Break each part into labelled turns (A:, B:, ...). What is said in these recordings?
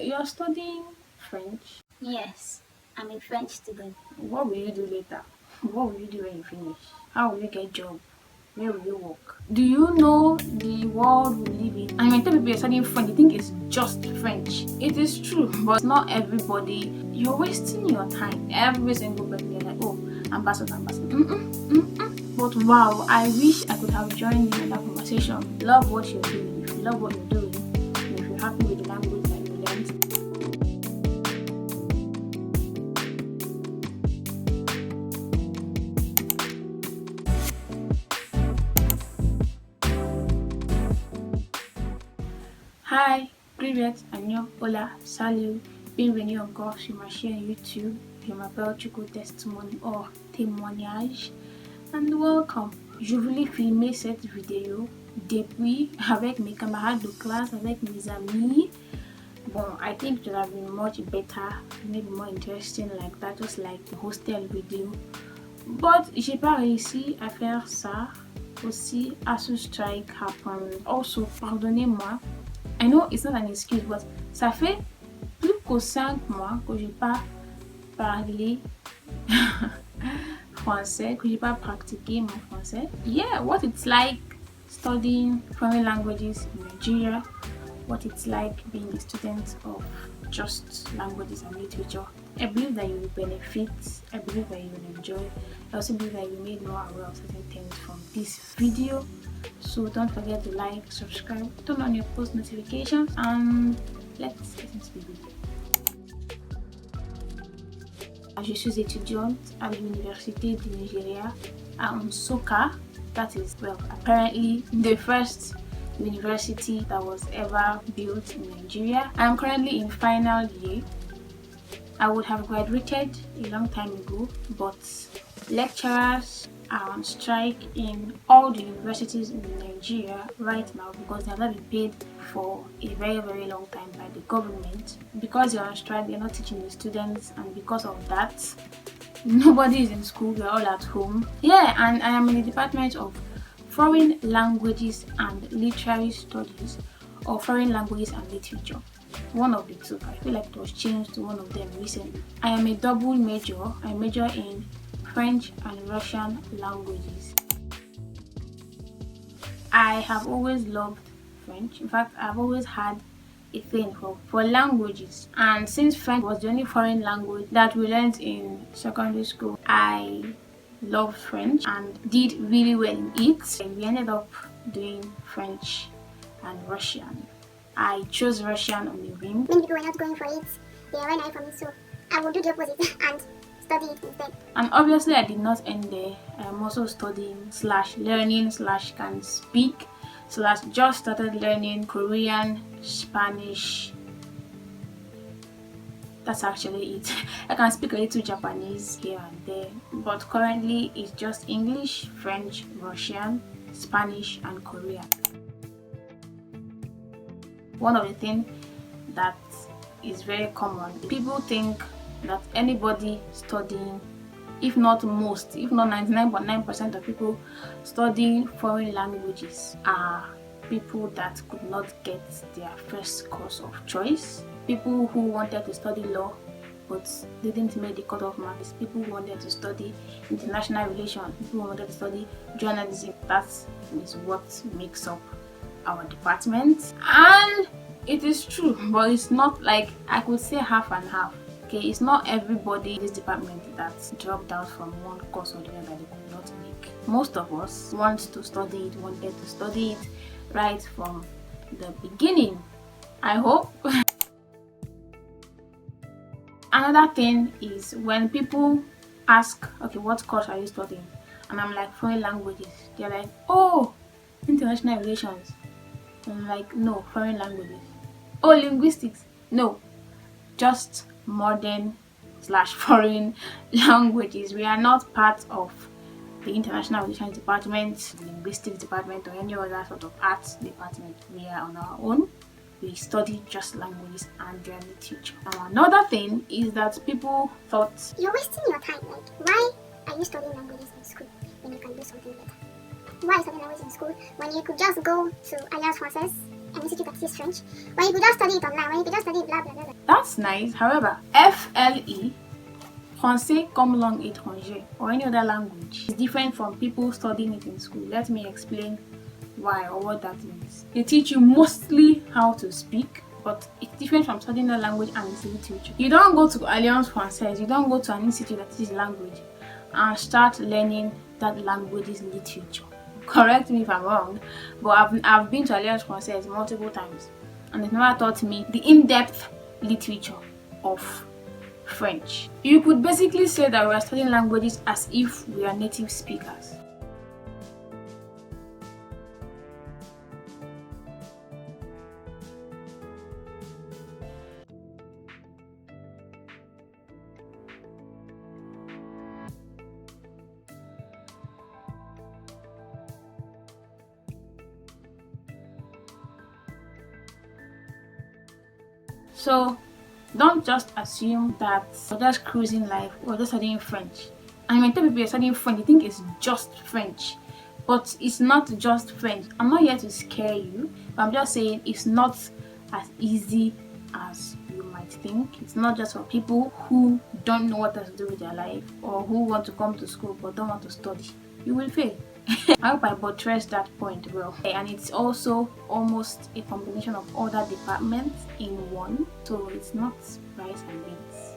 A: You're studying French.
B: Yes, I'm a French student.
A: What will you do later? What will you do when you finish? How will you get job? Where will you work? Do you know the world we live in? And when you tell people you're studying French, you think it's just French. It is true, but not everybody. You're wasting your time. Every single person, you're like, oh, ambassador. But wow, I wish I could have joined you in that conversation. Love what you're doing. If you love what you're doing, and if you're happy with the language that you learned, Hi, привет, 안녕, hola, salut, bienvenue encore sur ma chaîne YouTube. Je m'appelle Chuku Testimony or Témoignage and welcome. Je voulais filmer cette vidéo depuis avec mes camarades de classe, avec mes amis. Bon, I think it would have been much better, maybe more interesting like that, just like the hostel video. But j'ai pas réussi à faire ça aussi à ce strike happen. Also, pardonnez-moi. I know it's not an excuse, but ça fait plus que 5 mois que j'ai pas parlé français, que j'ai pas pratiqué mon français. Yeah, what it's like studying foreign languages in Nigeria, what it's like being a student of just languages and literature. I believe that you will benefit, I believe that you will enjoy, I also believe that you will make more aware of certain things from this video. So don't forget to like, subscribe, turn on your post notifications, and let's get into the video. Je suis étudiante à l'université du Nigeria à Nsukka. That is, well, apparently the first university that was ever built in Nigeria. I'm currently in final year. I would have graduated a long time ago, but lecturers are on strike in all the universities in Nigeria right now because they have not been paid for a very, very long time by the government. Because they're on strike, they're not teaching the students, and because of that, nobody is in school, we're all at home. Yeah, and I am in the Department of Foreign Languages and Literary Studies, or Foreign Languages and Literature. One of the two. I feel like it was changed to one of them recently. I am a double major. I major in French and Russian languages. I have always loved French. In fact, I've always had a thing for languages. And since French was the only foreign language that we learned in secondary school, I loved French and did really well in it. And we ended up doing French and Russian. I chose Russian on a whim.
B: Many people were not going for it. They were not for me, so I would do the opposite and study it instead.
A: And obviously I did not end there. I am also studying / learning / can speak / just started learning Korean, Spanish. That's actually it. I can speak a little Japanese here and there, but currently it's just English, French, Russian, Spanish and Korean. One of the things that is very common, people think that anybody studying, if not most, if not 99.9% of people studying foreign languages are people that could not get their first course of choice, people who wanted to study law but didn't make the cutoff marks, people who wanted to study international relations, people who wanted to study journalism. That is what makes up our department, and it is true, but it's not like I could say half and half. Okay, it's not everybody in this department that dropped out from one course or the other that they could not make. Most of us wanted to study it right from the beginning, I hope. Another thing is when people ask, okay, what course are you studying? And I'm like, foreign languages. They're like, oh, international relations. I'm like, no, foreign languages. Oh, linguistics. No, just modern / foreign languages. We are not part of the international relations department, linguistics department, or any other sort of arts department. We are on our own. We study just languages and their literature. Now, another thing is that people thought,
B: you're wasting your time. Like, why are you studying languages in school when you can do something better? Why study language in school when you could just go to Alliance Française and Institut Actis French, when you could just study it online, when you could just study blah blah blah.
A: That's nice. However, FLE, Français comme langue étrangère, or any other language, is different from people studying it in school. Let me explain why or what that means. They teach you mostly how to speak, but it's different from studying a language and its literature. You don't go to Alliance Française, you don't go to an institute that teaches language and start learning that language's literature. Correct me if I'm wrong, but I've been to Alliance Française multiple times, and they've never taught me the in-depth literature of French. You could basically say that we are studying languages as if we are native speakers. So don't just assume that you're just cruising life or just studying French. And when people are studying French, you think it's just French. But it's not just French. I'm not here to scare you, but I'm just saying it's not as easy as you might think. It's not just for people who don't know what to do with their life or who want to come to school but don't want to study. You will fail. I hope I buttressed that point well. And it's also almost a combination of other departments in one, so it's not rice and beans.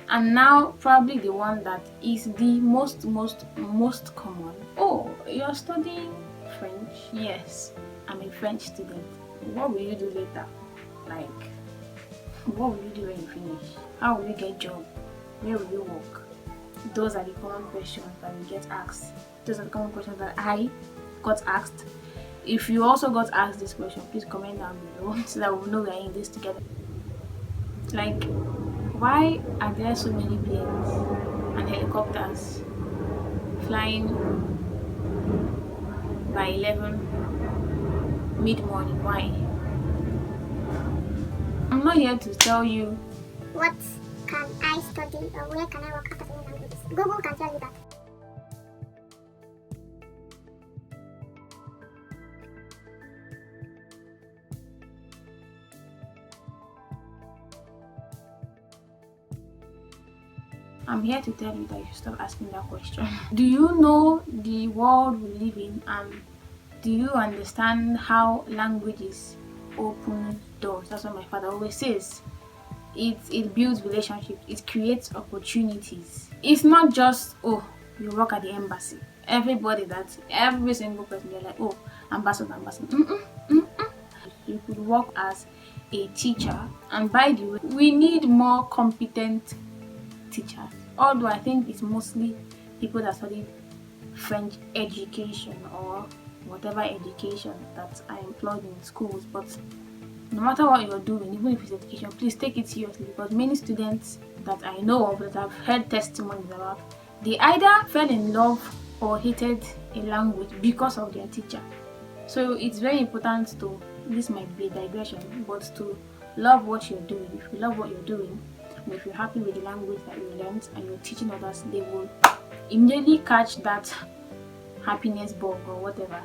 A: And now probably the one that is the most common. Oh, you're studying French? Yes, I'm a French student. What will you do later? Like, what will you do when you finish? How will you get a job? Where will you work? Those are the common questions that we get asked. Those are the common questions that I got asked. If you also got asked this question, please comment down below so that we'll know we're in this together. Like, why are there so many planes and helicopters flying by 11 mid-morning? Why? I'm not here to tell you
B: what can I study or where can I work after studying languages. Google can tell you that.
A: I'm here to tell you that you should stop asking that question. Do you know the world we live in, and do you understand how languages open doors? That's what my father always says. It builds relationships, it creates opportunities. It's not just, oh, you work at the embassy. Every single person, they're like, oh, ambassador. You could work as a teacher, and by the way, we need more competent teachers. Although I think it's mostly people that study French education or whatever education that are employed in schools, but no matter what you're doing, even if it's education, please take it seriously, because many students that I know of, that I've heard testimonies about, they either fell in love or hated a language because of their teacher. So it's very important to, this might be a digression, but to love what you're doing. If you love what you're doing, and if you're happy with the language that you learned and you're teaching others, they will immediately catch that happiness bug or whatever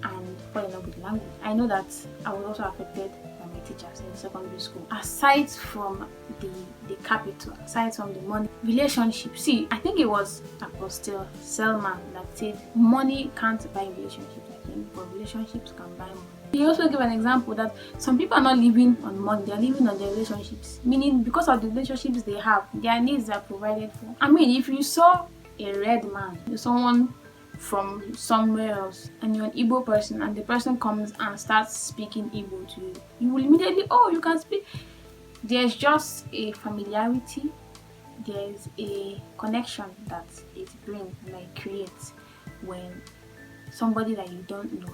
A: and fall in love with the language. I know that I was also affected by my teachers in secondary school. Aside from the capital, aside from the money, relationships. See, I think it was Apostle Selman that said money can't buy relationships, I think, but relationships can buy money. He also gave an example that some people are not living on money, they are living on their relationships. Meaning, because of the relationships they have, their needs are provided for. I mean, if you saw a red man, someone from somewhere else, and you're an Igbo person, and the person comes and starts speaking Igbo to you, you will immediately, oh, you can speak. There's just a familiarity, there's a connection that it brings and it creates when somebody that you don't know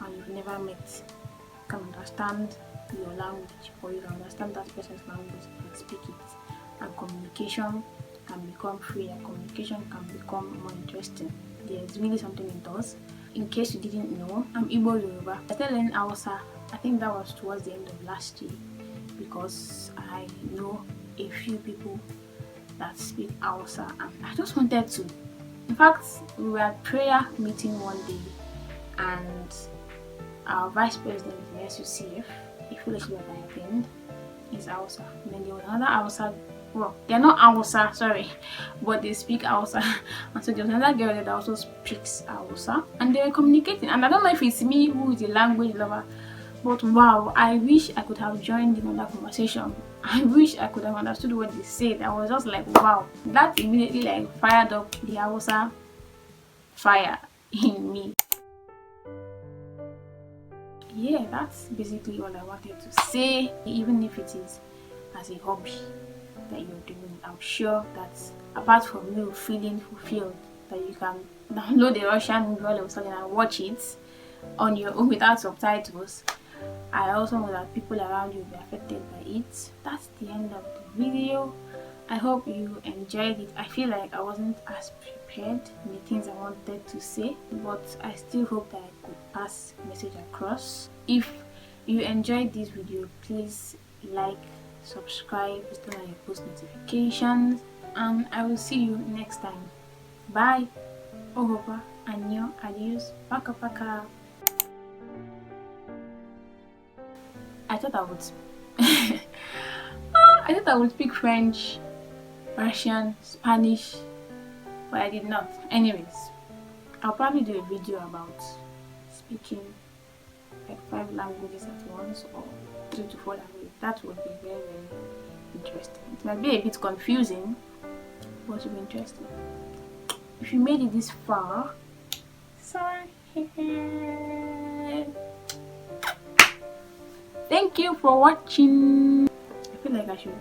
A: and you've never met can understand your language, or you can understand that person's language and speak it, and communication can become free, and communication can become more interesting. There's really something it does. In case you didn't know, I'm Igbo Yoruba. I started learning Hausa, I think that was towards the end of last year, because I know a few people that speak Hausa and I just wanted to. In fact, we were at prayer meeting one day and our vice president in SUCF, if feel like she was my friend, is Hausa. And then there was another Hausa. Well, they're not Hausa, sorry, but they speak Hausa. And so there was another girl that also speaks Hausa, and they were communicating. And I don't know if it's me who is a language lover, but wow, I wish I could have joined in on that conversation. I wish I could have understood what they said. I was just like, wow, that immediately like fired up the Hausa fire in me. Yeah, that's basically all I wanted to say. Even if it is as a hobby that you're doing, I'm sure that apart from you feeling fulfilled, that you can download the Russian movie all of a sudden and watch it on your own without subtitles. I also know that people around you will be affected by it. That's the end of the video. I hope you enjoyed it. I feel like I wasn't as prepared in the things I wanted to say, but I still hope that I could pass the message across. If you enjoyed this video, please like, subscribe, turn on your post notifications, and I will see you next time. Bye. Ohopa, annyeong, adios, paka paka. I thought I would speak French, Russian, Spanish, but I did not. Anyways, I'll probably do a video about speaking like 5 languages at once, or 3 to 4 languages. That would be very, very interesting. It might be a bit confusing, but it will be interesting. If you made it this far, sorry. Thank you for watching. I feel like I should